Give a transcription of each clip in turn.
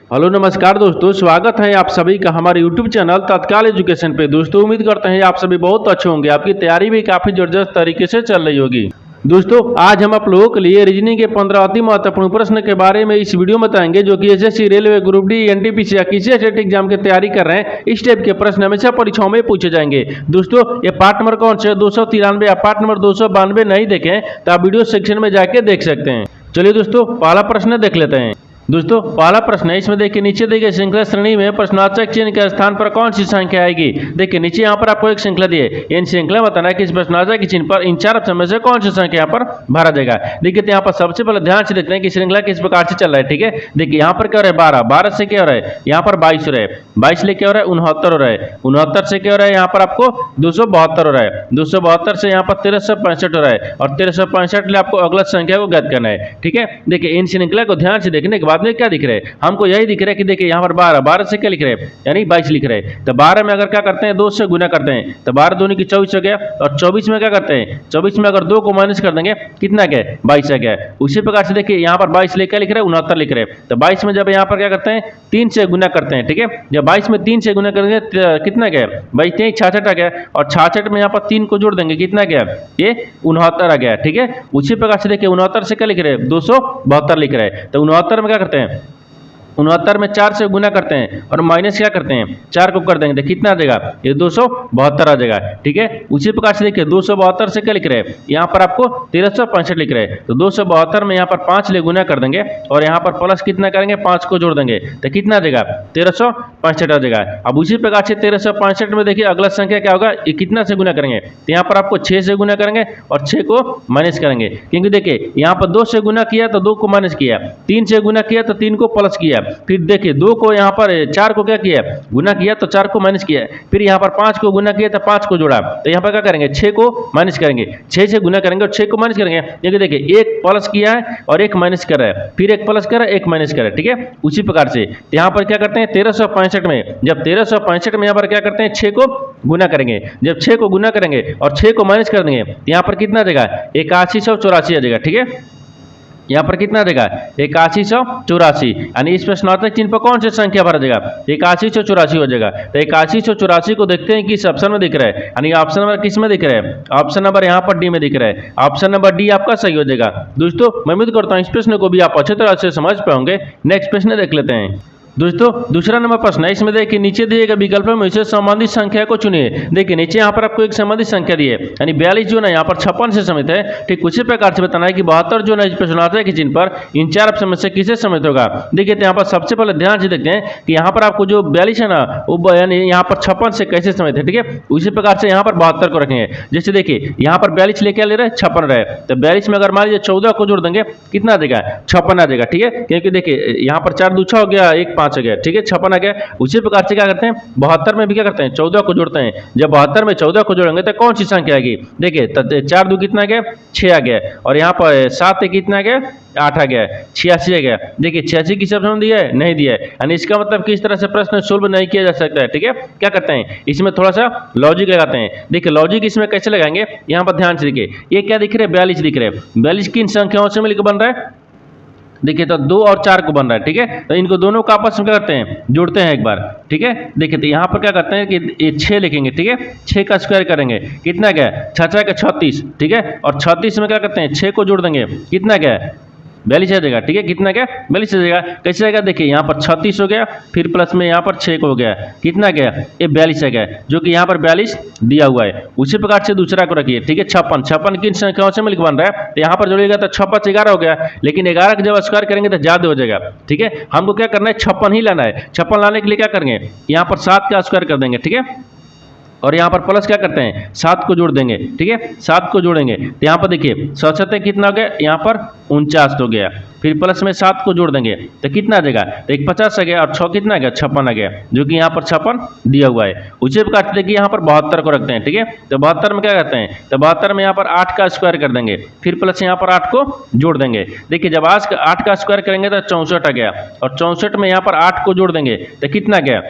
Hello नमस्कार दोस्तों, स्वागत है आप सभी का हमारे यूट्यूब चैनल तत्काल एजुकेशन पे। दोस्तों उम्मीद करते हैं आप सभी बहुत अच्छे होंगे, आपकी तैयारी भी काफ़ी ज़बरदस्त तरीके से चल रही होगी। दोस्तों आज हम आप लोगों के लिए रीजनिंग के 15 अति महत्वपूर्ण प्रश्न के बारे में इस वीडियो में बताएंगे, जो कि SSC, railway, group D, NTPC या किसी स्टेट एग्जाम की तैयारी कर रहे हैं। इस टाइप के प्रश्न हमेशा परीक्षाओं में पूछे जाएंगे। दोस्तों ये पार्ट नंबर कौन से 293 या पार्ट नंबर 292 नहीं देखें तो आप वीडियो सेक्शन में जाके देख सकते हैं। चलिए दोस्तों पहला प्रश्न देख लेते हैं। दोस्तों पहला प्रश्न है, इसमें देखिए नीचे देखिए श्रृंखला श्रेणी में प्रश्नार्थक चिन्ह के स्थान पर कौन सी संख्या आएगी। देखिए नीचे यहाँ पर आपको एक श्रृंखला दी है, इन श्रृंखला बताना है कि इस प्रश्नार्थक के चिन्ह पर इन चार ऑप्शन में से कौन सी संख्या यहाँ पर भरा जाएगा। देखिए तो यहाँ पर सबसे पहले ध्यान से देखते हैं कि श्रृंखला किस प्रकार से चल रहा है। ठीक है, देखिए यहाँ पर क्या हो रहा है 12, 12 से क्या हो रहा है यहाँ पर 22 हो रहा है, 22 ले क्या हो रहा है 69 हो रहा है, 69 से क्या हो रहा है यहाँ पर आपको 272 हो रहा है, 272 से यहाँ पर 1365 हो रहा है, और 1365 ले आपको अगला संख्या को ज्ञात करना है। ठीक है, देखिए इन श्रृंखला को ध्यान से देखने के बाद में क्या दिख रहा है, हमको यही दिख रहा है कि देखिए यहाँ पर 12, 12 से क्या लिख रहे हैं यानी 22 लिख रहे हैं। तो 12 में अगर क्या करते हैं 2 से गुना करते हैं तो 12 दूनी की 24 हो गया, और 24 में क्या करते हैं 24 में अगर 2 को माइनस कर देंगे कितना क्या 22 आ गया। उसी प्रकार से देखिए यहाँ पर 22 ले क्या लिख रहे हैं 69 लिख रहे हैं। तो 22 में जब यहाँ पर क्या करते हैं 3 से गुना करते हैं। ठीक है, जब 22 में 3 से गुना करेंगे कितना क्या 22 66 आ गया, और 66 में यहाँ पर 3 को जोड़ देंगे कितना क्या ये 69 आ गया। ठीक है, उसी प्रकार से देखिए 69 से क्या लिख रहे हैं 272 लिख रहे हैं। तो 69 में क्या करते हैं 69 में 4 से गुना करते हैं और माइनस क्या करते हैं 4 को कर देंगे तो कितना आ जाएगा ये 272 आ जाएगा। ठीक है, उसी प्रकार से देखिए 272 से क्या लिख रहे हैं यहाँ पर आपको 1365 लिख रहे हैं। तो 272 में यहाँ पर 5 ले गुना कर देंगे और यहाँ पर प्लस कितना करेंगे 5 को जोड़ देंगे तो कितना आ जाएगा 1365 आ जाएगा। अब उसी प्रकार से 1365 में देखिए अगला संख्या क्या होगा, ये कितना से गुना करेंगे तो यहाँ पर आपको 6 से गुना करेंगे और 6 को माइनस करेंगे, क्योंकि देखिए यहाँ पर 2 से गुना किया तो 2 को माइनस किया, 3 से गुना किया तो 3 को प्लस किया, फिर देखिए 2 को यहाँ पर 4 को क्या किया गुना किया तो 4 को माइनस किया, फिर यहाँ पर 5 को गुना किया तो 5 को जोड़ा, तो यहाँ पर क्या करेंगे 6 को माइनस करेंगे, 6 से गुना करेंगे और 6 को माइनस करेंगे, क्योंकि देखिए एक प्लस किया है और एक माइनस कर रहा है, फिर एक प्लस कर रहा है एक माइनस कर रहा है। ठीक है, उसी प्रकार से यहाँ पर क्या करते हैं 1365 में, जब 1365 में यहाँ पर क्या करते हैं 6 को गुना करेंगे, जब 6 को गुना करेंगे और 6 को माइनस कर देंगे तो यहाँ पर कितना आ जाएगा 8184 आ जाएगा। ठीक है, यहाँ पर कितना देगा 8184, यानी इस प्रश्नार्थक चिन्ह पर कौन सी संख्या भरा जाएगा 8184 हो जाएगा। तो 8184 को देखते हैं किस ऑप्शन में दिख रहा है, यानी ऑप्शन नंबर किस में दिख रहा है, ऑप्शन नंबर यहाँ पर डी में दिख रहा है। ऑप्शन नंबर डी आपका सही हो जाएगा। दोस्तों मैं उम्मीद करता हूँ इस प्रश्न को भी आप अच्छी तरह से समझ पाओगे। नेक्स्ट प्रश्न देख लेते हैं। दोस्तों दूसरा नंबर प्रश्न है, इसमें देखिए नीचे दिए गए विकल्प में से संबंधित संख्या को चुनिए। देखिए नीचे यहाँ पर आपको एक संबंधित संख्या दी है, यानी 42 जो है यहाँ पर 56 से समित है। ठीक उसी प्रकार से बताना है कि 72 जो है प्रश्नार्थक के चिन्ह पर इन चार ऑप्शन में से किसे समित होगा। देखिए तो यहाँ पर सबसे पहले ध्यान से देखते हैं कि यहाँ पर आपको जो 42 है ना वो यानी यहाँ पर 56 से कैसे समित है। ठीक है, उसी प्रकार से यहाँ पर 72 को रखेंगे। जैसे देखिए यहाँ पर 42 लेके ले रहे हैं 56 रहे, तो 42 में अगर मान लीजिए 14 को जोड़ देंगे कितना आ जाएगा 56 आ जाएगा। ठीक है, क्योंकि देखिए यहाँ पर 4 दूछा हो गया 1 5 हो गया। ठीक है, 56 आ गया। उसी प्रकार से क्या करते हैं 72 में भी क्या करते हैं 14 को जोड़ते हैं। जब 72 में 14 को जोड़ेंगे तो कौन सी संख्या आएगी, देखिए 4 2 कितना आ गया 6 आ गया, और यहाँ पर 7 कितना आ गया 8 आ गया, 86 आ गया। देखिए 86 किस ऑप्शन दिया है नहीं दिया है, यानी इसका मतलब कि इस तरह से प्रश्न सोल्व नहीं किया जा सकता है। ठीक है, क्या करते हैं इसमें थोड़ा सा लॉजिक लगाते हैं। देखिए लॉजिक इसमें कैसे लगाएंगे, यहाँ पर ध्यान से देखिए ये क्या दिख रहे हैं 42 दिख रहे हैं, 42 किन संख्याओं से मिलकर बन रहा है, देखिए तो 2 और 4 को बन रहा है। ठीक है, तो इनको दोनों का आपस में क्या करते हैं जोड़ते हैं एक बार। ठीक है, देखिए तो यहाँ पर क्या करते हैं कि ये 6 लिखेंगे। ठीक है, 6 का स्क्वायर करेंगे कितना क्या 6 का 36। ठीक है, और 36 में क्या करते हैं 6 को जोड़ देंगे कितना क्या 42 आ जाएगा। ठीक है, कितना क्या 42 आ जाएगा। कैसे जाएगा देखिए यहाँ पर 36 हो गया, फिर प्लस में यहाँ पर 6 को हो गया कितना गया ये 42 आ गया, जो कि यहाँ पर 42 दिया हुआ है। उसी प्रकार से दूसरा को रखिए। ठीक है, 56 किन संख्याओं से मिलकर बन रहा है, तो यहाँ पर जोड़िएगा तो 56 11 हो गया, लेकिन 11 का जब स्क्वायर करेंगे तो ज्यादा हो जाएगा। ठीक है, हमको क्या करना है 56 ही लाना है। 56 लाने के लिए क्या करेंगे यहाँ पर 7 का स्क्वायर कर देंगे। ठीक है, और यहाँ पर प्लस क्या करते हैं 7 को जोड़ देंगे। ठीक है, 7 को जोड़ेंगे तो यहाँ पर देखिए 7 कितना हो गया यहाँ पर 49 हो गया, फिर प्लस में 7 को जोड़ देंगे तो कितना आ जाएगा तो 50 आ गया, और 6 कितना आ गया 56 आ गया, जो कि यहाँ पर 56 दिया हुआ है। उसी प्रकार से देखिए यहाँ पर 72 को रखते हैं। ठीक है, तो 72 में क्या करते हैं तो 72 में यहाँ पर 8 का स्क्वायर कर देंगे, फिर प्लस यहाँ पर 8 को जोड़ देंगे। देखिए जब 8 का स्क्वायर करेंगे तो 64 आ गया, और 64 में यहाँ पर 8 को जोड़ देंगे तो कितना गया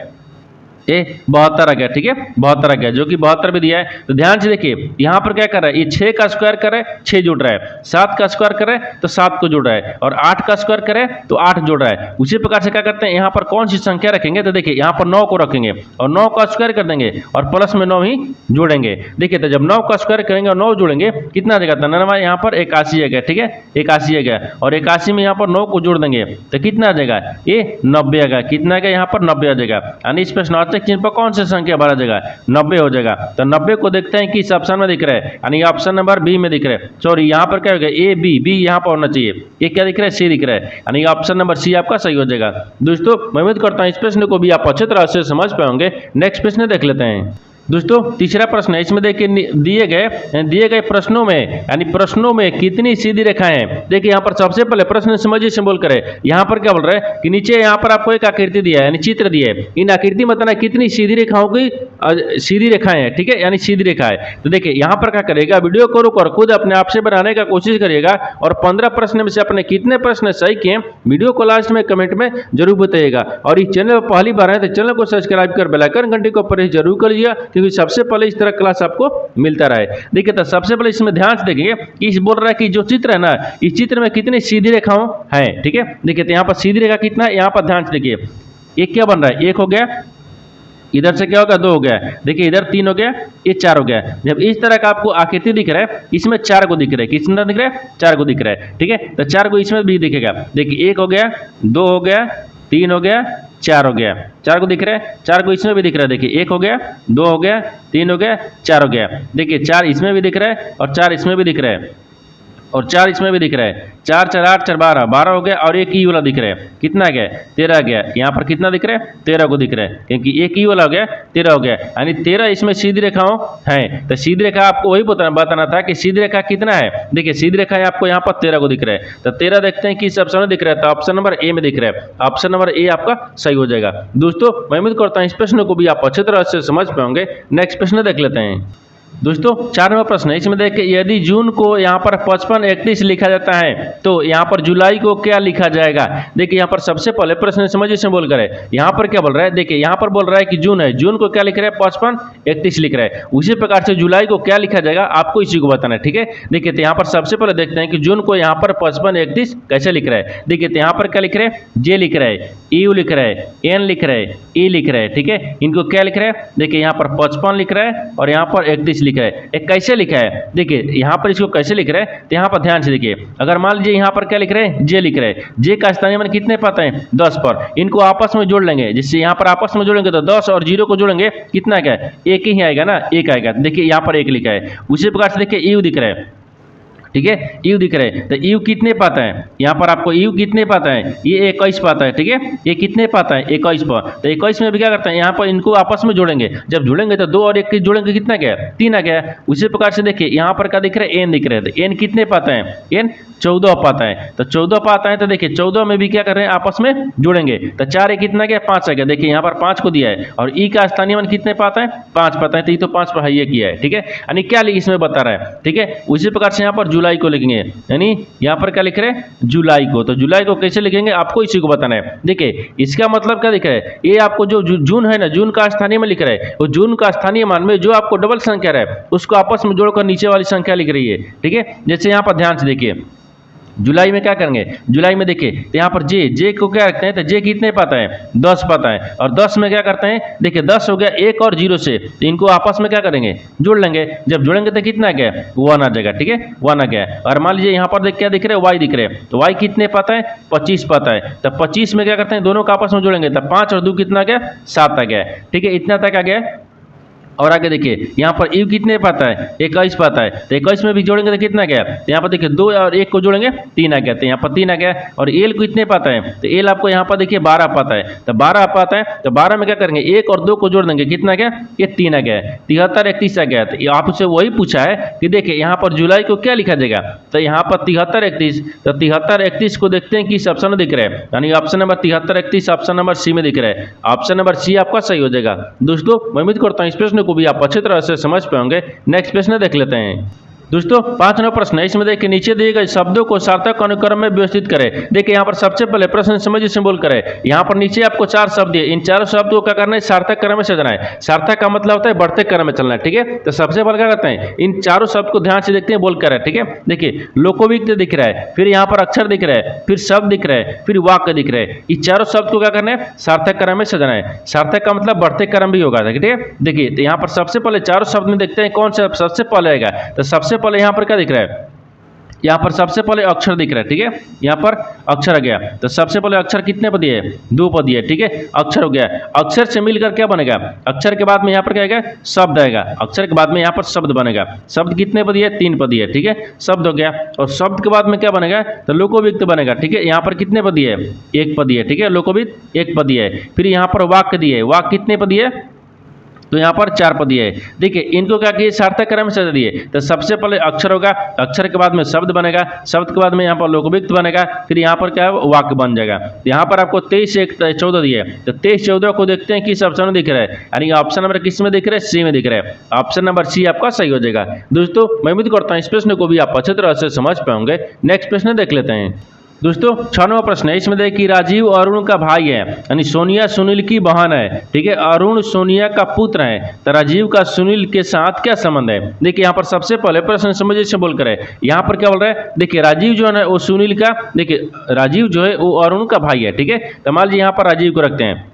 ये 72 आ गया, ठीक है 72 आ गया, जो कि 72 भी दिया है। तो ध्यान से देखिए यहाँ पर क्या कर रहा है, ये 6 का स्क्वायर करे 6 जुड़ रहा है, 7 का स्क्वायर करे तो 7 को जुड़ रहा है, और 8 का स्क्वायर करे तो 8 जुड़ रहा है। उसी प्रकार से क्या करते हैं, यहाँ पर कौन सी संख्या रखेंगे, तो देखिए यहाँ पर 9 को रखेंगे और 9 का स्क्वायर कर देंगे और प्लस में 9 ही जोड़ेंगे। देखिए तो जब 9 का स्क्वायर करेंगे और 9 जोड़ेंगे कितना आ जाएगा, तो 9 यहाँ पर 81 आ गया, ठीक है 81 आ गया, और 81 में यहाँ पर 9 को जोड़ देंगे तो कितना आ जाएगा, ये 90 आ गया। कितना आ गया, यहाँ पर 90 आ जाएगा। यानी इस प्रश्नार्थक चिन्ह पर कौन सी संख्या भरा जाएगा, 90 हो जाएगा। तो 90 को देखते हैं किस ऑप्शन में दिख रहा है, यानी ऑप्शन नंबर बी में दिख रहा है। सॉरी यहाँ पर क्या हो गया, ए बी यहाँ पर होना चाहिए, ये क्या दिख रहा है, सी दिख रहा है, यानी ऑप्शन नंबर सी आपका सही हो जाएगा। दोस्तों मैं उम्मीद करता हूँ इस प्रश्न को भी आप अच्छे तरह से समझ पाएंगे। नेक्स्ट प्रश्न देख लेते हैं। दोस्तों तीसरा प्रश्न है, इसमें देखिए दिए गए प्रश्नों में, यानी प्रश्नों में कितनी सीधी रेखाएं हैं। देखिए यहाँ पर सबसे पहले प्रश्न समझिए सिंबल करें। यहाँ पर क्या बोल रहा है कि नीचे यहाँ पर आपको एक आकृति दिया है, यानी चित्र दिया है, इन आकृति में बताना कितनी सीधी रेखाओं की सीधी रेखाएं हैं, ठीक है, यानी सीधी रेखा है। तो देखिए यहाँ पर क्या करेगा, वीडियो को रोककर खुद अपने आप से बनाने का कोशिश करिएगा और 15 प्रश्न में से अपने कितने प्रश्न सही किए वीडियो को लास्ट में कमेंट में जरूर बताइएगा। और इस चैनल पर पहली बार है तो चैनल को सब्सक्राइब कर बेल आइकन घंटी को प्रेस जरूर कर लीजिए, क्योंकि सबसे पहले इस तरह क्लास आपको मिलता रहे। देखिए तो सबसे पहले इसमें ध्यान से देखेंगे कि इस बोल रहा है कि जो चित्र है ना, इस चित्र में कितनी सीधी रेखाओं हैं, ठीक है। देखिए तो यहाँ पर सीधी रेखा कितना है, यहाँ पर ध्यान से देखिए एक क्या बन रहा है, 1 हो गया, इधर से क्या होगा 2 हो गया, देखिए इधर 3 हो गया, ये 4 हो गया। जब इस तरह का आपको आकृति दिख रहा है, इसमें 4 को दिख रहा है, कितना दिख रहा है, 4 को दिख रहा है, ठीक है। तो 4 को इसमें भी दिखेगा। देखिए 1 हो गया, 2 हो गया, 3 हो गया, 4 हो गया, 4 को दिख रहा है, 4 को इसमें भी दिख रहा है। देखिए 1 हो गया, 2 हो गया, 3 हो गया, 4 हो गया। देखिए 4 इसमें भी दिख रहा है और 4 इसमें भी दिख रहा है और 4 इसमें भी दिख रहा है। 4 4 8 4 12 12 हो गया, और एक ई वाला दिख रहा है, कितना आ गया 13 आ गया। यहाँ पर कितना दिख रहा है, 13 को दिख रहा है, क्योंकि एक ई वाला हो गया 13 हो गया, यानी 13 इसमें सीधी रेखाओं है। तो सीधी रेखा आपको वही बताना था कि सीधी रेखा कितना है। देखिए सीधी रेखा है आपको यहाँ पर 13 को दिख रहा है। तो 13 देखते हैं किस ऑप्शन में दिख रहा है, तो ऑप्शन नंबर ए में दिख रहा है। ऑप्शन नंबर ए आपका सही हो जाएगा। दोस्तों मैं उम्मीद करता हूँ इस प्रश्न को भी आप अच्छी तरह से समझ पाएंगे। नेक्स्ट प्रश्न देख लेते हैं। दोस्तों 4वां प्रश्न है, इसमें देखिए यदि जून को यहाँ पर 55 31 लिखा जाता है तो यहाँ पर जुलाई को क्या लिखा जाएगा। देखिए यहाँ पर सबसे पहले प्रश्न समझिए से बोल कर है, यहाँ पर क्या बोल रहा है, देखिए यहाँ पर बोल रहा है कि जून है, जून को क्या लिख रहा है 55 31 लिख रहा है। उसी प्रकार से जुलाई को क्या लिखा जाएगा आपको इसी को बताना है, ठीक है। देखिए तो यहाँ पर सबसे पहले देखते हैं कि जून को यहाँ पर 55 31 कैसे लिख रहा है। देखिए तो यहाँ पर क्या लिख रहा है, जे लिख रहा है, यू लिख रहा है, एन लिख रहा है, ई लिख रहा है, ठीक है। इनको क्या लिख रहा है, देखिए यहाँ पर 55 लिख रहा है और यहाँ पर 31 लिख रहा है। एक कैसे लिखा है, देखिए यहाँ पर इसको कैसे लिख रहा है, तो यहाँ पर ध्यान से देखिए। अगर मान लीजिए यहाँ पर क्या लिख रहे हैं, जे लिख रहे हैं, जे का स्थानीय मान कितने पाते हैं 10 पर, इनको आपस में जोड़ लेंगे। जिससे यहाँ पर आपस में जोड़ेंगे तो 10 और 0 को जोड़ेंगे कितना क्या है, एक ही आएगा ना, एक आएगा। देखिए यहाँ पर 1 लिखा है। उसी प्रकार से देखिए यू दिख रहा है, ठीक है, यू दिख रहा है। तो यू कितने पाता है, यहाँ पर आपको यू कितने पाता है, ये 21 पाता है, ठीक है। ये कितने पाता है 21 पर। तो 21 में भी क्या करते हैं, यहाँ पर इनको आपस में जोड़ेंगे। जब जोड़ेंगे तो 2 और 1 जोड़ेंगे कितना क्या है, 3 आ गया। उसी प्रकार से देखिए यहाँ पर क्या दिख रहा है, एन दिख रहा है। तो एन कितने पाता है, एन 14 पाता है। तो 14 पाता है, तो देखिए 14 में भी क्या कर रहे हैं आपस में जोड़ेंगे। तो 4 कितना गया 5 आ गया। देखिए यहाँ पर 5 को दिया है और ई का स्थानीय मान कितने पाता है 5 पाता है। तो ये तो 5 पर ये किया है, ठीक है। यानी क्या इसमें बता रहा है, ठीक है। उसी प्रकार से यहाँ पर जुलाई को लिखेंगे, यानी यहाँ पर क्या लिख रहे हैं जुलाई को। तो जुलाई को कैसे लिखेंगे आपको इसी को बताना है। देखिए इसका मतलब क्या दिख रहा है, ये आपको जो जून है ना, जून का स्थानीय में लिख रहा है, वो जून का स्थानीय मान में जो आपको डबल संख्या है उसको आपस में जोड़कर नीचे वाली संख्या लिख रही है, ठीक है। जैसे यहाँ पर ध्यान से देखिए जुलाई में क्या करेंगे, जुलाई में देखिए तो यहाँ पर जे को क्या रखते हैं, तो जे कितने पाता है 10 पाता है। और 10 में क्या करते हैं, देखिए 10 हो गया 1 और 0 से, तो इनको आपस में क्या करेंगे जोड़ लेंगे। जब जोड़ेंगे तो कितना गया 1 आ जाएगा, ठीक है 1 आ गया। और मान लीजिए यहाँ पर क्या दिख रहे हैं, वाई दिख रहे हैं। तो वाई कितने पाता है 25 पाता है। तो 25 में क्या करते हैं दोनों का आपस में जोड़ेंगे, तो 5 और 2 कितना गया 7 आ गया, ठीक है। इतना तक आ गया। और आगे देखिए यहाँ पर यू कितने पाता है 21 पाता है। तो 21 में भी जोड़ेंगे तो कितना गया, तो यहाँ पर देखिए 2 और 1 को जोड़ेंगे 3 आ गया। तो यहाँ पर 3 आ गया। और एल को इतने पाता है, तो एल आपको यहाँ पर देखिए 12 पाता है। तो 12 पाता है, तो 12 में क्या करेंगे 1 और 2 को जोड़ देंगे, कितना गया ये 3 आ गया। 73 31 आ गया। तो आपसे वही पूछा है कि देखिए यहाँ पर जुलाई को क्या लिखा जाएगा, तो यहाँ पर 73 31। तो 73 31 को देखते हैं किस ऑप्शन में दिख रहा है, यानी option number 73 31 option number C में दिख रहा है। ऑप्शन नंबर सी आपका सही हो जाएगा। दोस्तों मैं उम्मीद करता हूँ इस प्रश्न को भी आप अच्छी तरह से समझ पाएंगे। नेक्स्ट प्रश्न देख लेते हैं। दोस्तों 5 नंबर प्रश्न है, इसमें देखिए नीचे दिए गए शब्दों को सार्थक अनुक्रम में व्यवस्थित करें। देखिए यहाँ पर सबसे पहले प्रश्न समझिए सिंबल करें। यहाँ पर नीचे आपको 4 शब्द दिए, इन चारों शब्द को क्या करना है, सार्थक क्रम में सजाना है। सार्थक का मतलब होता है बढ़ते क्रम में चलना है, ठीक है। तो सबसे पहले क्या करते हैं, इन चारों शब्द को ध्यान से देखते हैं, बोल कर है, ठीक है। देखिए लोकोविक्त दिख रहा है, फिर यहाँ पर अक्षर दिख रहा है, फिर शब्द दिख रहा है, फिर वाक्य दिख रहा है। इस चारों शब्द को क्या करना है, सार्थक क्रम में सजाना है। सार्थक का मतलब बढ़ते क्रम भी होगा, ठीक है। देखिए तो यहाँ पर सबसे पहले चारों शब्द में देखते हैं कौन सा सबसे पहले आएगा। तो सबसे पहले यहाँ पर क्या दिख रहा है, यहाँ पर सबसे पहले अक्षर दिख रहा है, ठीक है। यहाँ पर अक्षर आ गया, तो सबसे पहले अक्षर कितने पदी है, 2 पदी है, ठीक है। अक्षर हो गया, अक्षर से मिलकर क्या बनेगा, अक्षर के बाद में यहाँ पर क्या आएगा, शब्द आएगा। अक्षर के बाद में यहाँ पर शब्द बनेगा। शब्द कितने पदी है, 3 पदी है, ठीक है। शब्द हो गया, और शब्द के बाद में क्या बनेगा, तो लोकोविक्त बनेगा, ठीक है। यहाँ पर कितने पदी है, 1 पदी है, ठीक है। लोकोविक्त 1 पदी है। फिर यहाँ पर वाक्य दिए, वाक्य कितने पदी है, तो यहाँ पर 4 पदी है। देखिए इनको क्या किए, सार्थक क्रम में सजा दिए। तो सबसे पहले अक्षर होगा, अक्षर के बाद में शब्द बनेगा, शब्द के बाद में यहाँ पर लोकविक्त बनेगा, फिर यहाँ पर क्या है, वाक्य बन जाएगा। यहाँ पर आपको 23 से 14 दिए, तो 23 14 को देखते हैं किस ऑप्शन में दिख रहा है, यानी ऑप्शन नंबर किस में दिख रहा है, सी में दिख रहा है। ऑप्शन नंबर सी आपका सही हो जाएगा। दोस्तों मैं उम्मीद करता हूँ इस प्रश्न को भी आप अच्छी तरह से समझ पाओगे। नेक्स्ट प्रश्न देख लेते हैं। दोस्तों 6 नंबर प्रश्न है, इसमें देखिए राजीव अरुण का भाई है, यानी सोनिया सुनील की बहन है, ठीक है। अरुण सोनिया का पुत्र है, तो राजीव का सुनील के साथ क्या संबंध है। देखिए यहाँ पर सबसे पहले प्रश्न समझिए से बोल कर है, यहाँ पर क्या बोल रहा है, देखिए राजीव जो है ना वो सुनील का, देखिए राजीव जो है वो अरुण का भाई है, ठीक है। तो मान लीजिए यहाँ पर राजीव को रखते हैं,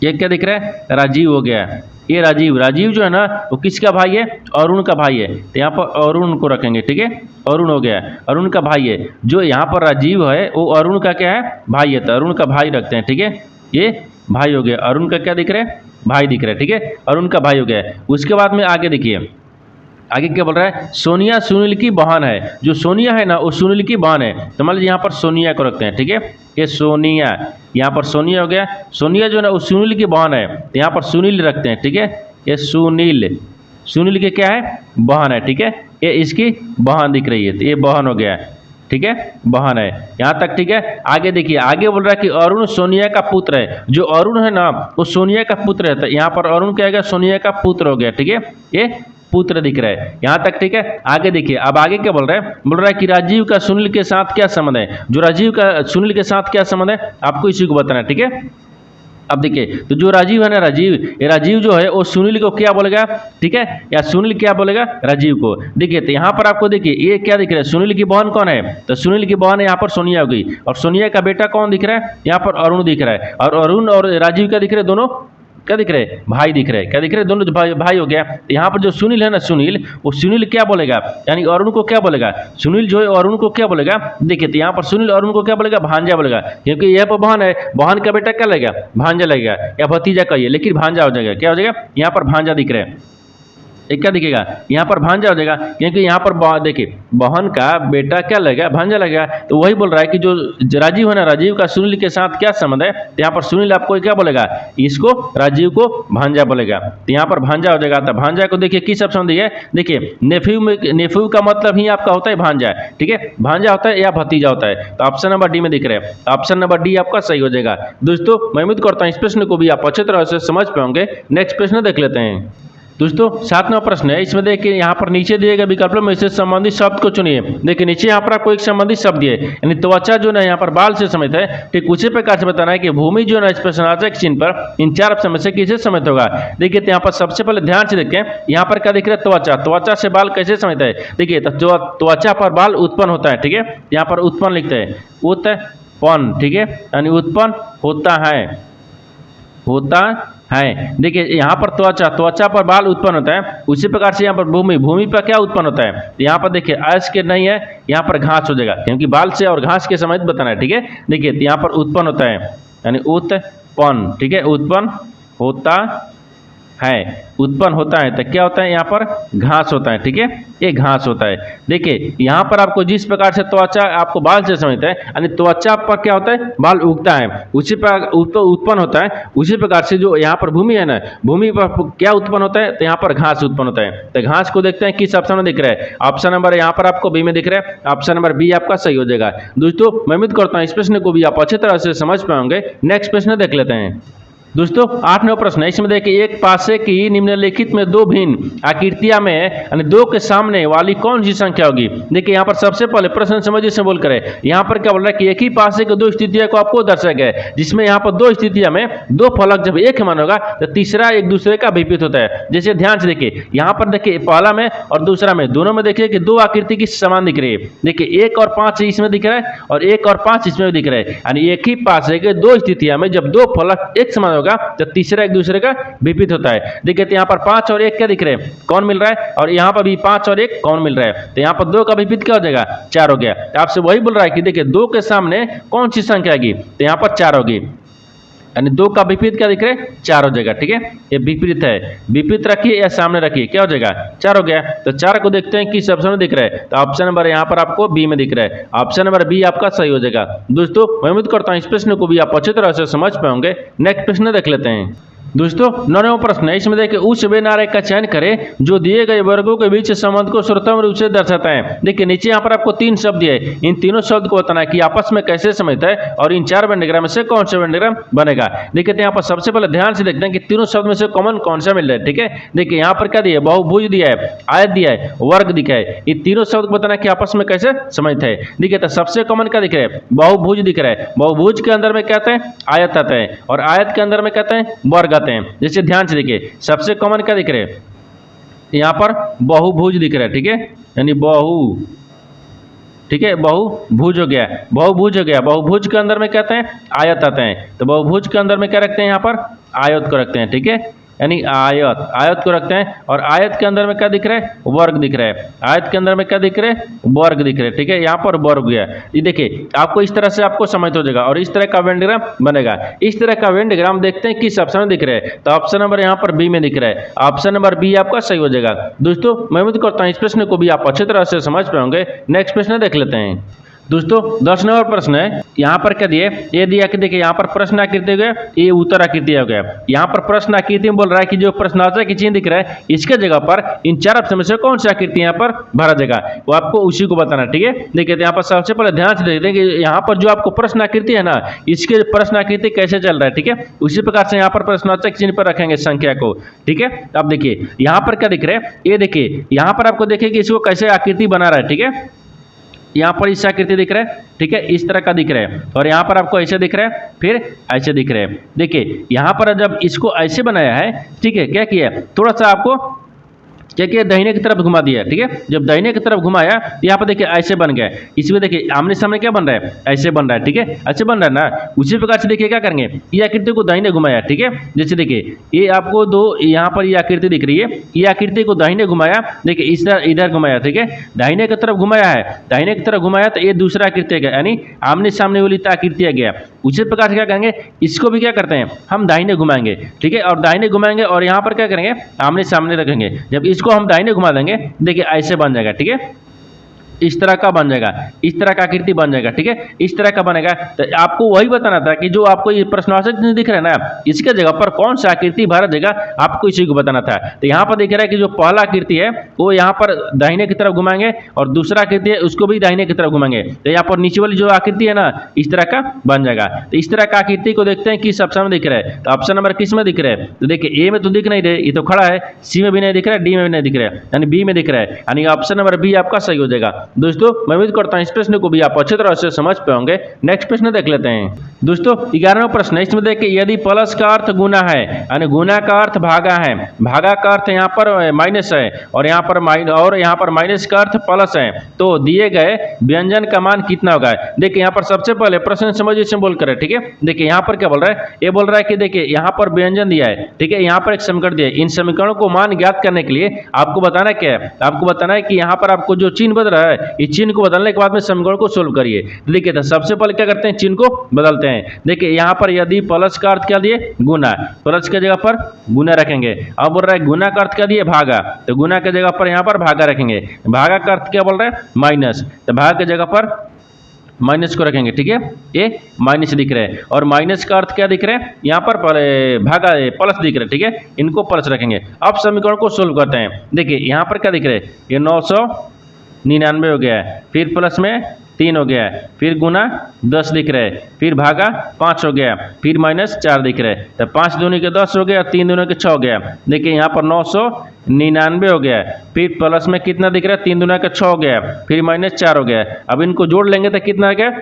ये क्या दिख रहा है, राजीव हो गया, ये राजीव, राजीव जो है ना वो किसका भाई है, अरुण का भाई है। तो यहाँ पर अरुण को रखेंगे, ठीक है। अरुण हो गया, अरुण का भाई है। जो यहाँ पर राजीव है वो अरुण का क्या है, भाई है, तो अरुण का भाई रखते हैं, ठीक है। ये भाई हो गया, अरुण का क्या दिख रहा है, भाई दिख रहा है, ठीक है। अरुण का भाई हो गया। उसके बाद में आगे देखिए, आगे क्या बोल रहा है, सोनिया सुनील की बहन है। जो सोनिया है ना वो सुनील की बहन है, तो मान लीजिए यहाँ पर सोनिया को रखते हैं, ठीक है। ये सोनिया, यहाँ पर सोनिया हो गया। सोनिया जो है ना वो सुनील की बहन है, तो यहाँ पर सुनील रखते हैं, ठीक है। ये सुनील, सुनील के क्या है, बहन है, ठीक है। ये इसकी बहन दिख रही है, तो ये बहन हो गया, ठीक है, बहन है यहाँ तक, ठीक है। आगे देखिए, आगे बोल रहा है कि अरुण सोनिया का पुत्र है। जो अरुण है ना वो सोनिया का पुत्र है, तो यहाँ पर अरुण क्या है, सोनिया का पुत्र हो गया, ठीक है। ये पुत्र दिख रहा है यहाँ तक, ठीक है। आगे देखिए, अब आगे क्या बोल रहा है, बोल रहा है कि राजीव का सुनील के साथ क्या संबंध है। जो राजीव का सुनील के साथ क्या संबंध है आपको इसी को बताना है, ठीक है। अब देखिए, तो जो राजीव है ना, राजीव, ये राजीव जो है वो सुनील को क्या बोलेगा, ठीक है, या सुनील क्या बोलेगा, राजीव को। देखिए तो यहाँ पर आपको देखिए ये क्या दिख रहा है, सुनील की बहन कौन है, तो सुनील की बहन यहाँ पर सोनिया हो गई, और सोनिया का बेटा कौन दिख रहा है, यहाँ पर अरुण दिख रहा है। और अरुण और राजीव क्या दिख रहे हैं, दोनों क्या दिख रहे हैं, भाई दिख रहे हैं। क्या दिख रहे हैं, दोनों भाई हो गया। यहाँ पर जो सुनील है ना, सुनील, वो सुनील क्या बोलेगा, यानी अरुण को क्या बोलेगा, सुनील जो है अरुण को क्या बोलेगा। देखिए तो यहाँ पर सुनील अरुण को क्या बोलेगा, भांजा बोलेगा, क्योंकि यह पर बहन है, बहन का बेटा क्या लगेगा, भांजा लगेगा, या भतीजा कहिए, लेकिन भांजा हो जाएगा। क्या हो जाएगा, यहाँ पर भांजा दिख रहे हैं, एक क्या दिखेगा, यहाँ पर भांजा हो जाएगा, क्योंकि यहाँ पर देखिए बहन का बेटा क्या लगेगा, भांजा लगेगा। तो वही बोल रहा है कि जो राजीव है ना, राजीव का सुनील के साथ क्या संबंध है, तो यहाँ पर सुनील आपको क्या बोलेगा, इसको राजीव को भांजा बोलेगा, तो यहाँ पर भांजा हो जाएगा। तो भांजा को देखिए किस ऑप्शन दिया है, देखिए नेफ्यू में, नेफ्यू का मतलब ही आपका होता है भांजा, ठीक है। भांजा होता है या भतीजा होता है, तो ऑप्शन नंबर डी में दिख रहा है, ऑप्शन नंबर डी आपका सही हो जाएगा। दोस्तों मैं उम्मीद करता हूँ इस प्रश्न को भी आप अच्छी तरह से समझ पाओगे। नेक्स्ट प्रश्न देख लेते हैं। दोस्तों 7वां प्रश्न है, इसमें देखिए यहाँ पर नीचे दिए गए विकल्पों में से संबंधित शब्द को चुनिए। देखिए नीचे यहाँ पर आपको एक संबंधित शब्द है, यानी त्वचा जो है यहाँ पर बाल से समित है, ठीक उसी प्रकार से बताना है कि भूमि जो है इस प्रश्नवाचक चिन्ह पर इन 4 ऑप्शन में से किसे समित होगा। देखिए यहाँ पर सबसे पहले ध्यान से देखते हैं, यहाँ पर क्या दिख रहा है, त्वचा, त्वचा से बाल कैसे समित है। देखिए जो त्वचा पर बाल उत्पन्न होता है, ठीक है, यहाँ पर उत्पन्न लिखते हैं, उत्पन्न, ठीक है, यानी उत्पन्न होता है, होता है। देखिए यहाँ पर त्वचा, त्वचा पर बाल उत्पन्न होता है, उसी प्रकार से यहाँ पर भूमि, भूमि पर क्या उत्पन्न होता है, यहाँ पर देखिए अस के नहीं है, यहाँ पर घास हो जाएगा, क्योंकि बाल से और घास के समेत बताना है, ठीक है। देखिए यहाँ पर उत्पन्न होता है, यानी उत्पन्न, ठीक है, उत्पन्न होता है, उत्पन्न होता है, तो क्या होता है, यहाँ पर घास होता है, ठीक है, ये घास होता है। देखिए यहाँ पर आपको जिस प्रकार से त्वचा आपको बाल से समझते हैं, यानी त्वचा पर क्या होता है, बाल उगता है, उसी पर उत्पन्न होता है। उसी प्रकार से जो यहाँ पर भूमि है ना, भूमि पर क्या उत्पन्न होता है, तो यहाँ पर घास उत्पन्न होता है। तो घास को देखते हैं किस ऑप्शन में दिख रहा है, ऑप्शन नंबर यहाँ पर आपको बी में दिख रहा है, ऑप्शन नंबर बी आपका सही हो जाएगा। दोस्तों मैं उम्मीद करता हूँ इस प्रश्न को भी आप अच्छी तरह से समझ पाओगे। नेक्स्ट प्रश्न देख लेते हैं। दोस्तों 8वां प्रश्न है, इसमें देखिए एक पासे की निम्नलिखित में दो भिन्न आकृतियां में यानी दो के सामने वाली कौन सी संख्या होगी। देखिए यहाँ पर सबसे पहले प्रश्न समझिए से बोल करें, यहाँ पर क्या बोल रहा है कि एक ही पासे के दो स्थितियों को आपको दर्शाया गया है, जिसमें यहाँ पर दो स्थितियों में दो फलक जब एक मान होगा तो तीसरा एक दूसरे का विपरीत होता है। जैसे ध्यान से देखिए यहाँ पर देखिए पहला में और दूसरा में दोनों में देखिए कि दो आकृति की समान दिख रही है। देखिए 1 और 5 इसमें दिख रहा है और 1 और 5 इसमें दिख रहा है, यानी एक ही पासे के दो स्थितियों में जब दो फलक एक समान होगा तो तीसरा एक दूसरे का विपरीत होता है। देखिए तो यहाँ पर 5 और 1 क्या दिख रहे हैं, कौन मिल रहा है, और यहाँ पर भी 5 और 1 कौन मिल रहा है, तो यहाँ पर 2 का विपरीत क्या हो जाएगा, 4 हो गया। तो आपसे वही बोल रहा है कि देखिए 2 के सामने कौन सी संख्या आएगी, तो यहाँ पर 4 होगी, यानी 2 का विपरीत क्या दिख रहा है, 4 हो जाएगा। ठीक है, ये विपरीत है, विपरीत रखिए या सामने रखिए, क्या हो जाएगा, 4 हो गया। तो 4 को देखते हैं किस ऑप्शन में दिख रहा है, तो ऑप्शन नंबर यहाँ पर आपको बी में दिख रहा है, ऑप्शन नंबर बी आपका सही हो जाएगा। दोस्तों मैं उम्मीद करता हूँ इस प्रश्न को भी आप अच्छी तरह से समझ पाएंगे। नेक्स्ट प्रश्न देख लेते हैं। दोस्तों 9वां प्रश्न है, इसमें देखिए उस वे नारे का चयन करें जो दिए गए वर्गों के बीच संबंध को श्रुतम रूप से दर्शाता है। देखिए नीचे यहाँ पर आपको 3 शब्द दिए, इन तीनों शब्द को बताना है कि आपस में कैसे समझता है और इन 4 वेंडिग्राम में से कौन सा वेंडिग्राम बनेगा। देखिए तो यहाँ पर सबसे पहले ध्यान से देखते हैं कि तीनों शब्द में से कॉमन कौन सा मिल रहा है। ठीक है, देखिए यहाँ पर क्या दिया है, बहुभुज दिया है, आयत दिया है, वर्ग दिखा है, इन तीनों शब्द को बताना है कि आपस में कैसे समझता है। देखिए तो सबसे कॉमन क्या दिख रहा है, बहुभुज दिख रहा है, बहुभुज के अंदर में क्या आता है, आयत आता है, और आयत के अंदर में क्या आता है, वर्ग आते हैं। जैसे ध्यान से देखिए सबसे कॉमन क्या दिख रहे हैं, यहां पर बहुभुज दिख रहा है। ठीक है, यानी ठीक है, बहुभुज हो गया, बहुभुज हो गया। बहुभुज के अंदर में क्या आते हैं, आयत आते हैं, तो बहुभुज के अंदर में क्या रखते हैं, यहाँ पर आयत को रखते हैं। ठीक है, यानी आयत को रखते हैं, और आयत के अंदर में क्या दिख रहा है, वर्ग दिख रहा है, आयत के अंदर में क्या दिख रहा है, वर्ग दिख रहे हैं। ठीक है, यहाँ पर वर्ग गया, ये देखिए आपको इस तरह से आपको समझ हो जाएगा, और इस तरह का वेंडिग्राम बनेगा। इस तरह का वेंडिग्राम देखते हैं किस ऑप्शन में दिख रहा है, तो ऑप्शन नंबर यहाँ पर बी में दिख रहा है, ऑप्शन नंबर बी आपका सही हो जाएगा। दोस्तों मैं उम्मीद करता हूँ इस प्रश्न को भी आप अच्छी तरह से समझ पाएंगे। नेक्स्ट प्रश्न देख लेते हैं। दोस्तों 10 नंबर प्रश्न है, यहाँ पर क्या दिए, ये दिया कि देखिए यहाँ पर प्रश्न आकृति हो गया, ये उत्तर आकृति हो गया। यहाँ पर प्रश्न आकृति में बोल रहा है कि जो प्रश्नार्थक की चिन्ह दिख रहा है इसके जगह पर इन 4 ऑप्शन में से कौन सी आकृति यहाँ पर भरा जाएगा, वो आपको उसी को बताना। ठीक है, देखिए यहाँ पर सबसे पहले ध्यान से देखते हैं कि यहाँ पर जो आपको प्रश्न आकृति है ना, इसके प्रश्न आकृति कैसे चल रहा है। ठीक है, उसी प्रकार से यहाँ पर प्रश्नार्थक चिन्ह पर रखेंगे संख्या को। ठीक है, अब देखिए यहाँ पर क्या दिख रहा है, ये देखिए यहाँ पर आपको देखिए कि इसको कैसे आकृति बना रहा है। ठीक है, यहाँ पर इस आकृति दिख रहा है। ठीक है, इस तरह का दिख रहा है, और यहाँ पर आपको ऐसे दिख रहा है, फिर ऐसे दिख रहा है। देखिए यहाँ पर जब इसको ऐसे बनाया है, ठीक है, क्या किया, थोड़ा सा आपको क्या किया, दाहिने की तरफ घुमा दिया। ठीक है, जब दाहिने की तरफ घुमाया तो यहाँ पर देखिए ऐसे बन गया, इसमें देखिए आमने सामने क्या बन रहा है, ऐसे बन रहा है। ठीक है, ऐसे बन रहा है ना, उसी प्रकार से देखिए क्या करेंगे, ये आकृति को दाहिने घुमाया। ठीक है, जैसे देखिए ये आपको दो यहाँ पर ये आकृति दिख रही है, ये आकृति को दाहिने घुमाया, देखिए इस तरह इधर घुमाया। ठीक है, दाहिने की तरफ घुमाया है, दाहिने की तरफ घुमाया तो ये दूसरा आकृति है, यानी आमने सामने वाली आकृति आ गया। उसी प्रकार से क्या करेंगे, इसको भी क्या करते हैं, हम दाहिने घुमाएंगे। ठीक है, और दाहिने घुमाएंगे और यहाँ पर क्या करेंगे, आमने सामने रखेंगे। जब इसको हम दाहिने घुमा देंगे, देखिए ऐसे बन जाएगा। ठीक है, इस तरह का बन जाएगा, इस तरह का आकृति बन जाएगा। ठीक है, इस तरह का बनेगा। तो आपको वही बताना था कि जो आपको ये प्रश्नार्थक दिख रहा है ना, इसके जगह पर कौन सा आकृति भरा जाएगा, आपको इसी को बताना था। तो यहाँ पर दिख रहा है कि जो पहला आकृति है वो यहाँ पर दाहिने की तरफ घुमाएंगे, और दूसरा आकृति है उसको भी दाहिने की तरफ घुमाएंगे। तो यहाँ पर नीचे वाली जो आकृति है ना, इस तरह का बन जाएगा। तो इस तरह का आकृति को देखते हैं किस ऑप्शन में दिख रहा है, तो ऑप्शन नंबर किस में दिख रहा है, तो देखिए ए में तो दिख नहीं रहे, ये तो खड़ा है, सी में भी नहीं दिख रहा है, डी में भी नहीं दिख रहा है, यानी बी में दिख रहा है, यानी ऑप्शन नंबर बी आपका सही हो जाएगा। दोस्तों मैं उम्मीद करता हूं इस प्रश्न को भी आप अच्छी तरह से समझ पाएंगे। नेक्स्ट प्रश्न देख लेते हैं। दोस्तों 11वां प्रश्न है, इसमें देखिए यदि प्लस का अर्थ गुना है, यानी गुना का अर्थ भागा है, भागा का अर्थ यहाँ पर माइनस है, और यहाँ पर माइनस का अर्थ प्लस है, तो दिए गए व्यंजन का मान कितना होगा। देखिए यहाँ पर सबसे पहले प्रश्न समझिए से बोल कर, ठीक है, देखिए यहाँ पर क्या बोल रहा है, ये बोल रहा है कि देखिए यहाँ पर व्यंजन दिया है। ठीक है, यहाँ पर एक समीकरण दिया है, इन समीकरणों को मान ज्ञात करने के लिए आपको बताना क्या है, आपको बताना है कि यहाँ पर आपको जो चिन्ह बदल रहा है, इस चिन्ह को बदलने के बाद में समीकरण को सोल्व करिए। देखिए तो सबसे पहले क्या करते हैं, चिन्ह को बदलते हैं। देखिए यहाँ पर यदि प्लस का अर्थ क्या दिए, गुना, प्लस के जगह पर गुना रखेंगे। अब बोल रहा है गुना का अर्थ क्या दिए, भागा, तो गुना के जगह पर यहाँ पर भागा रखेंगे। भागा का अर्थ क्या बोल रहा है, माइनस, तो भागा के जगह पर माइनस को रखेंगे। ठीक है, ये माइनस दिख रहा है, और माइनस का अर्थ क्या दिख रहा है, यहाँ पर भागा प्लस दिख रहा है। ठीक है, इनको प्लस रखेंगे। अब समीकरण को सोल्व करते हैं। देखिए यहाँ पर क्या दिख रहा है, ये 999 हो गया है, फिर प्लस में 3 हो गया, फिर गुना 10 दिख रहा है, फिर भागा 5 हो गया, फिर माइनस 4 दिख रहा है। तो 5 दूनी के 10 हो गया, 3 दूनी के 6 हो गया। देखिए यहाँ पर 999 हो गया, फिर प्लस में कितना दिख रहा है, 3 दूना का 6 हो गया, फिर माइनस 4 हो गया। अब इनको जोड़ लेंगे तो कितना आ गया,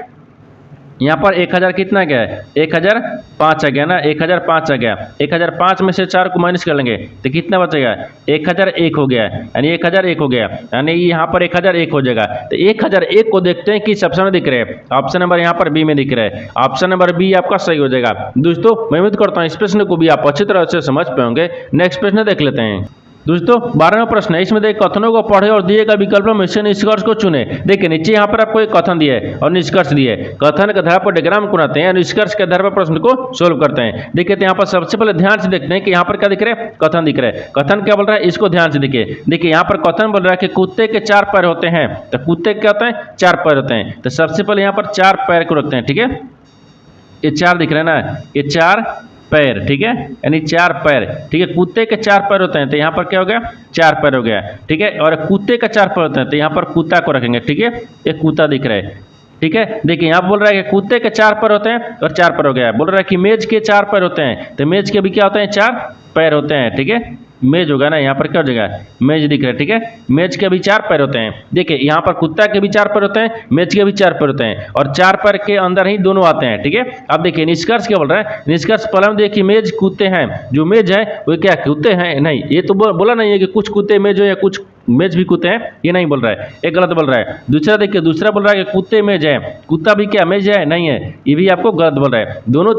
यहाँ पर 1000 कितना गया, 1005 आ गया ना, 1005 आ गया। 1005 में से 4 को माइनस कर लेंगे तो कितना बचेगा, 1001 हो गया, यानी 1001 हो गया, यानी यहाँ पर 1001 हो जाएगा। तो 1001 को देखते हैं किस ऑप्शन में दिख रहे हैं। ऑप्शन नंबर यहाँ पर बी में दिख रहा है, ऑप्शन नंबर बी आपका सही हो जाएगा। दोस्तों मैं उम्मीद करता हूँ इस प्रश्न को भी आप अच्छी तरह से समझ पाएंगे। नेक्स्ट प्रश्न देख लेते हैं। दोस्तों 12वां प्रश्न है, इसमें देखिए कथनों को पढ़े और दिए गए विकल्पों में से निष्कर्ष को चुने। देखिए नीचे यहाँ पर आपको एक कथन दिया है और निष्कर्ष दिए है। कथन के आधार पर डायग्राम बनाते हैं, निष्कर्ष के आधार पर प्रश्न को सोल्व करते हैं। देखिए तो यहाँ पर सबसे पहले ध्यान से देखते हैं कि यहाँ पर क्या दिख रहा है, कथन दिख रहा है। कथन क्या बोल रहा है, इसको ध्यान से देखिए। देखिए यहाँ पर कथन बोल रहा है कि कुत्ते के 4 पैर होते हैं। तो कुत्ते क्या होते हैं, 4 पैर होते हैं। तो सबसे पहले यहाँ पर 4 पैर को रखते हैं, ठीक है। ये 4 दिख रहा है ना, ये 4 पैर, ठीक है, यानी 4 पैर, ठीक है। कुत्ते के 4 पैर होते हैं तो यहाँ पर क्या हो गया, 4 पैर हो गया, ठीक है। और कुत्ते का 4 पैर होते हैं तो यहाँ पर कुत्ता को रखेंगे, ठीक है। ये कुत्ता दिख रहा है, ठीक है। देखिए यहाँ बोल रहा है कि कुत्ते के 4 पैर होते हैं और 4 पैर हो गया। बोल रहा है कि मेज के 4 पैर होते हैं तो मेज के भी क्या होते हैं, 4 पैर होते हैं, ठीक है। मेज होगा ना, यहाँ पर क्या हो जाएगा, मेज दिख रहा है, ठीक है। मेज के भी 4 पैर होते हैं। देखिए यहाँ पर कुत्ता के भी 4 पैर होते हैं, मेज के भी 4 पैर होते हैं, और 4 पैर के अंदर ही दोनों आते हैं, ठीक है। अब देखिए निष्कर्ष क्या बोल रहा है, निष्कर्ष पहले में देखिए मेज कुत्ते हैं, जो मेज है वो क्या कुत्ते हैं, नहीं, ये तो बोला नहीं है कि कुछ कुत्ते मेज हो या कुछ मेज भी कुत्ते हैं, ये नहीं बोल रहा है, ये गलत बोल रहा है। दूसरा देखिए, दूसरा बोल रहा है कि कुत्ते मेज है, कुत्ता भी क्या मेज है, नहीं है, ये भी आपको गलत बोल रहा है। दोनों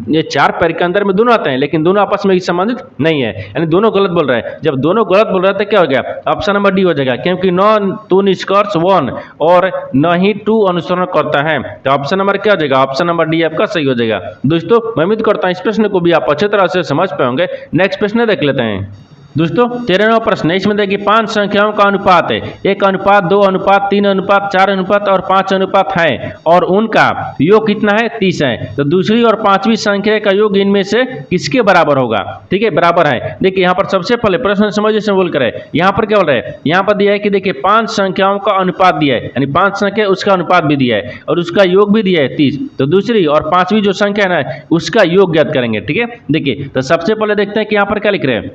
ये 4 पैर के अंदर में दोनों आते हैं, लेकिन दोनों आपस में संबंधित नहीं है, यानी दोनों गलत बोल रहा है। जब दोनों गलत बोल रहा है तो क्या हो गया, ऑप्शन नंबर डी हो जाएगा, क्योंकि न तो निष्कर्ष 1 और न ही 2 अनुसरण करता है। तो ऑप्शन नंबर क्या हो जाएगा, ऑप्शन नंबर डी आपका सही हो जाएगा। दोस्तों मैं उम्मीद करता हूं इस प्रश्न को भी आप अच्छी तरह से समझ पाएंगे। नेक्स्ट प्रश्न देख लेते हैं। दोस्तों 13वां प्रश्न है, इसमें देखिए 5 संख्याओं का अनुपात है, 1 अनुपात 2 अनुपात 3 अनुपात 4 अनुपात और 5 अनुपात है, और उनका योग कितना है, 30 है। तो दूसरी और 5वीं संख्या का योग इनमें से किसके बराबर होगा, ठीक है, बराबर है। देखिए यहाँ पर सबसे पहले प्रश्न समझिए से बोल कर, यहाँ पर क्या बोल रहा है, यहाँ पर दिया है कि देखिए 5 संख्याओं का अनुपात दिया है, यानी 5 संख्या उसका अनुपात भी दिया है और उसका योग भी दिया है 30। तो दूसरी और 5वीं जो संख्या है ना उसका योग ज्ञात करेंगे, ठीक है। देखिए तो सबसे पहले देखते हैं कि यहाँ पर क्या लिख रहे हैं।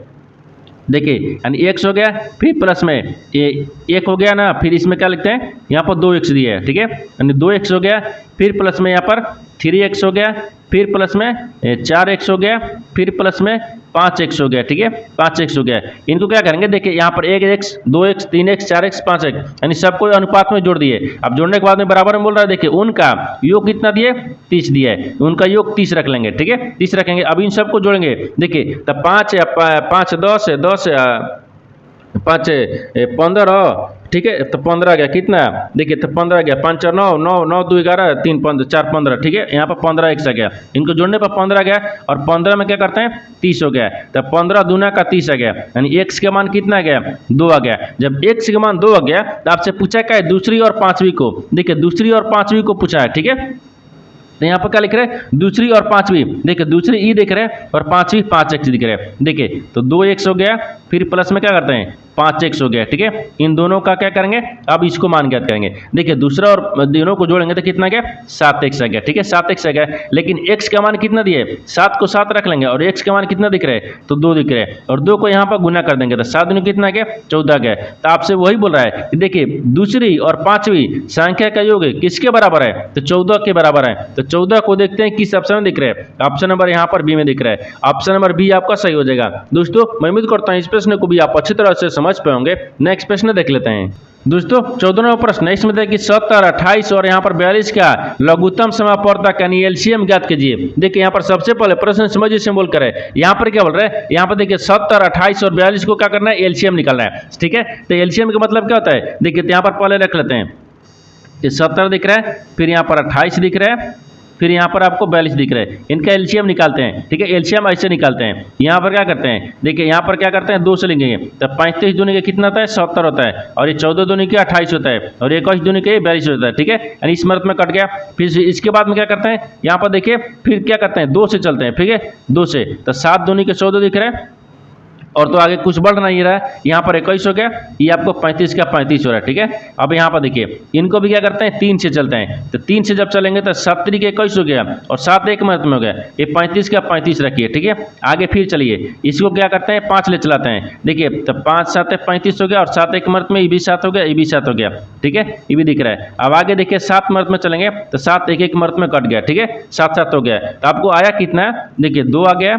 देखिए यानी x हो गया, फिर प्लस में ये 1 हो गया ना, फिर इसमें क्या लिखते हैं, यहाँ पर 2x दिया है, ठीक है, यानी 2x हो गया, फिर प्लस में यहाँ पर 3x हो गया, फिर प्लस में 4x हो गया, फिर प्लस में 5x हो गया, ठीक है, 5x हो गया। इनको क्या करेंगे, देखिए यहाँ पर 1x 2x 3x 4x 5x, यानी सबको अनुपात में जोड़ दिए। अब जोड़ने के बाद में बराबर में बोल रहा है, देखिए उनका योग कितना दिए, 30 दिया है, उनका योग 30 रख लेंगे, ठीक है, 30 रखेंगे। अब इन सबको जोड़ेंगे, देखिए तब 5 10 10 5 15, ठीक है, तो 15 गया कितना, देखिए तो 15 गया, 5 और 9 9 9 2 11 3 5 4 15, ठीक है। यहाँ पर 15 x आ गया, इनको जोड़ने पर 15 गया, और 15 में क्या करते हैं 30 हो गया, तो 15 दूना का 30 आ गया, यानी x के मान कितना आ गया, 2 आ गया। जब x के मान 2 आ गया तो आपसे पूछा क्या है, दूसरी और 5वीं को, देखिए दूसरी और 5वीं को पूछा है, ठीक है। तो यहाँ पर क्या लिख रहे हैं, दूसरी और 5वीं, देखिए दूसरी ई दिख रहे हैं और 5वीं 5x दिख रहे हैं। देखिए तो 2x हो गया, फिर प्लस में क्या करते हैं 5x हो गया, ठीक है। इन दोनों का क्या करेंगे, अब इसको मान ज्ञात करेंगे। देखिए दूसरा और दोनों को जोड़ेंगे तो कितना गया, 7x आ गया, ठीक है, 7x आ गया। लेकिन x का मान कितना दिए, 7 को 7 रख लेंगे, और x का मान कितना दिख रहा है, तो 2 दिख रहे हैं, और 2 को यहाँ पर गुना कर देंगे तो 7 दूनी कितना गया, 14 गया। तो आपसे वही बोल रहा है कि देखिए दूसरी और 5वीं संख्या का योग किसके बराबर है, तो 14 के बराबर है। तो 14 को देखते हैं किस ऑप्शन में दिख रहा है, ऑप्शन नंबर यहाँ पर बी में दिख रहा है, ऑप्शन नंबर बी आपका सही हो जाएगा। दोस्तों मैं उम्मीद करता हूँ इस प्रश्न को भी आप अच्छी तरह से समझ पाएंगे। नेक्स्ट प्रश्न देख लेते हैं। दोस्तों 14वां प्रश्न है, इसमें देखिए 70 28 और यहाँ पर 42 का लघुत्तम समापवर्तक यानी एलसीएम ज्ञात कीजिए। देखिए यहाँ पर सबसे पहले प्रश्न समझिए से बोल कर है, यहाँ पर क्या बोल रहा है, यहाँ पर देखिए 70 28 और 42 को क्या करना है, एलसीएम निकालना है, ठीक है। तो एलसीएम का मतलब क्या होता है, देखिए यहाँ पर पहले रख लेते हैं, ये 70 दिख रहा है, फिर यहाँ पर 28 दिख रहा है, फिर यहाँ पर आपको 42 दिख रहा है, इनका एलसीएम निकालते हैं, ठीक है। एलसीएम ऐसे निकालते हैं, यहाँ पर क्या करते हैं, देखिए यहाँ पर क्या करते हैं, 2 से लेंगे, तो 35 दूनी के कितना होता है, 70 होता है, और ये 14 दूनी के 28 होता है, और 21 दूनी के 42 होता है, ठीक है, यानी इस मर्द में कट गया। फिर इसके बाद में क्या करते हैं, यहाँ पर देखिए फिर क्या करते हैं, 2 से चलते हैं, ठीक है, 2 से, तो 7 दूनी के 14 दिख रहा है, और तो आगे कुछ बढ़ नहीं रहा है। यहाँ पर 21 हो गया, ये आपको 35 का 35 हो रहा है, ठीक है। अब यहाँ पर देखिए इनको भी क्या करते हैं, 3 से चलते हैं, तो 3 से जब चलेंगे तो 7 तरीके 21 हो गया और 7 एक मत में हो गया, ये 35 का 35 रखिए, ठीक है। आगे फिर चलिए इसको क्या करते हैं, 5 ले चलाते हैं, देखिए तो 5 7 35 हो गया और 7 एक मर्त में ये भी 7 हो गया, ये भी 7 हो गया, ठीक है, ये भी दिख रहा है। अब आगे देखिए 7 मर्त में चलेंगे तो 7 एक एक मर्त में कट गया, ठीक है, 7 7 हो गया। तो आपको आया कितना है, देखिए 2 आ गया,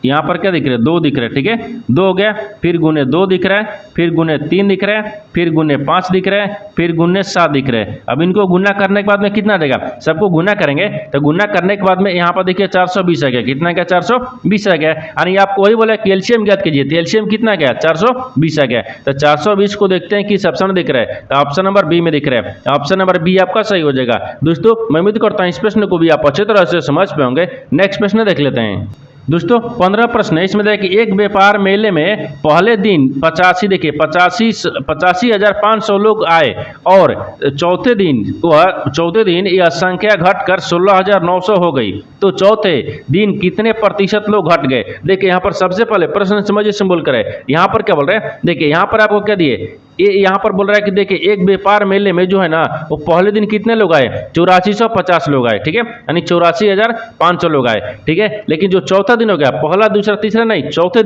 यहाँ पर क्या दिख रहा है, 2 दिख रहा है, ठीक है, 2 हो गया, फिर गुने 2 दिख रहा है, फिर गुने 3 दिख रहा है, फिर गुने 5 दिख रहा है, फिर गुने 7 दिख रहा है। अब इनको गुना करने के बाद में कितना देगा, सबको गुना करेंगे तो गुना करने के बाद में यहाँ पर देखिए 420 आ गया, कितना गया, 420 आ गया। यानी आपको वही बोला कि एलसीएम ज्ञात कीजिए, तो एलसीएम कितना गया, 420 आ गया। तो 420 को देखते हैं किस ऑप्शन में दिख रहा है, तो ऑप्शन नंबर बी में दिख रहा है, ऑप्शन नंबर बी आपका सही हो जाएगा। दोस्तों मैं उम्मीद करता हूँ इस प्रश्न को भी आप अच्छे तरह से समझ पाएंगे। नेक्स्ट प्रश्न देख लेते हैं। दोस्तों 15 प्रश्न है, इसमें देखिए एक व्यापार मेले में पहले दिन 85 देखिए 85,500 लोग आए और चौथे दिन यह संख्या घटकर 16,900 हो गई, तो चौथे दिन कितने प्रतिशत लोग घट गए। देखिए यहाँ पर सबसे पहले प्रश्न समझिए सिंबल करे, यहाँ पर क्या बोल रहे हैं, देखिए यहाँ पर आपको क्या दिए, ये यहाँ पर बोल रहा है कि देखिए एक व्यापार मेले में जो है ना वो पहले दिन कितने लोग आए, 8450 लोग आए, ठीक है, यानी 84,500 लोग आए, ठीक है। लेकिन जो चौथा दिन हो गया, पहला दूसरा तीसरा नहीं, चौथे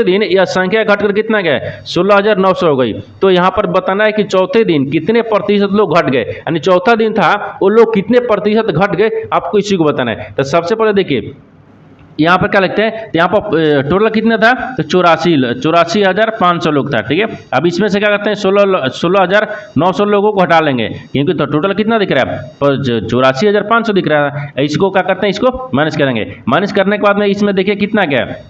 दिन यह संख्या घटकर कितना गया, 16,900 हो गई। तो यहाँ पर बताना है कि चौथे दिन कितने प्रतिशत लोग घट गए, यानी चौथा दिन था वो लोग कितने प्रतिशत घट गए, आपको इसी को बताना है। तो सबसे पहले देखिए यहाँ पर क्या लिखते हैं, यहाँ पर टोटल कितना था, तो 84,500 लोग था, ठीक है। अब इसमें से क्या करते हैं, 16,900 लोगों को हटा लेंगे, क्योंकि तो टोटल कितना दिख रहा है, 84,500 दिख रहा है। इसको क्या करते हैं, इसको माइनस करेंगे, माइनस करने के बाद में इसमें देखिए कितना क्या है,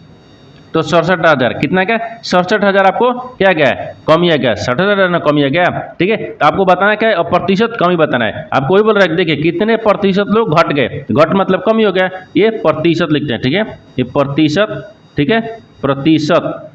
तो 67,000 कितना क्या, 67,000 आपको क्या गया, कमी आ गया, 60,000 ना कमी आ गया, ठीक है। तो आपको बताना क्या है, और प्रतिशत कमी बताना है। आपको वही बोल रहा है, देखिए कितने प्रतिशत लोग घट गए, घट मतलब कमी हो गया, ये प्रतिशत लिखते हैं, ठीक है, ये प्रतिशत, ठीक है, प्रतिशत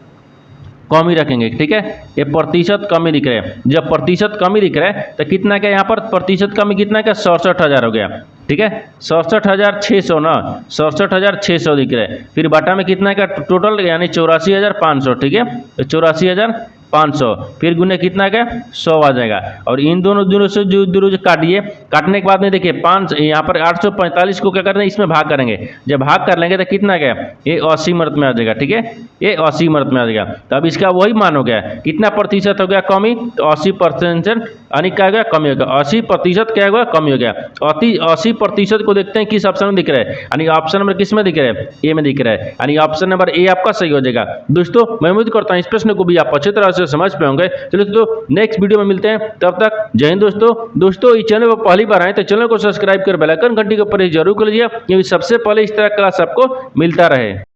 कमी रखेंगे, ठीक है, ये प्रतिशत कमी दिख रहे हैं। जब प्रतिशत कमी दिख रहा है तो कितना क्या, यहाँ पर प्रतिशत कमी कितना क्या, 67,000 हो गया, ठीक है, 67,600 ना, 67,600 दिख रहा है। फिर बाटा में कितना का टोटल, यानी 84,500, ठीक है, 84,500 फिर गुने कितना का 100 आ जाएगा। और इन दोनों से जो काटिए, काटने के बाद में देखिए 5 यहाँ पर 845 को क्या करना है, इसमें भाग करेंगे, जब भाग कर लेंगे तो कितना गया, ये 80 मर्त में आ जाएगा, ठीक है, ये 80 मर्त में आ जाएगा। तो अब इसका वही मान हो गया, कितना प्रतिशत हो गया कमी, तो 80% यानी क्या हो गया, कमी हो गया, 80% क्या हुआ, कमी हो गया। 80% को देखते हैं किस ऑप्शन में दिख रहा है, यानी ऑप्शन नंबर किस में दिख रहा है, ए में दिख रहा है, यानी ऑप्शन नंबर ए आपका सही हो जाएगा। दोस्तों मैं उम्मीद करता हूँ इस प्रश्न को भी आप अच्छी तरह से समझ पाएंगे। चलिए दोस्तों नेक्स्ट वीडियो में मिलते हैं, तब तक जय हिंद। दोस्तों इस चैनल पर पहली बार आए तो चैनल को सब्सक्राइब कर बेल आइकन घंटी के ऊपर जरूर कर लीजिए, क्योंकि सबसे पहले इस तरह क्लास आपको मिलता रहे।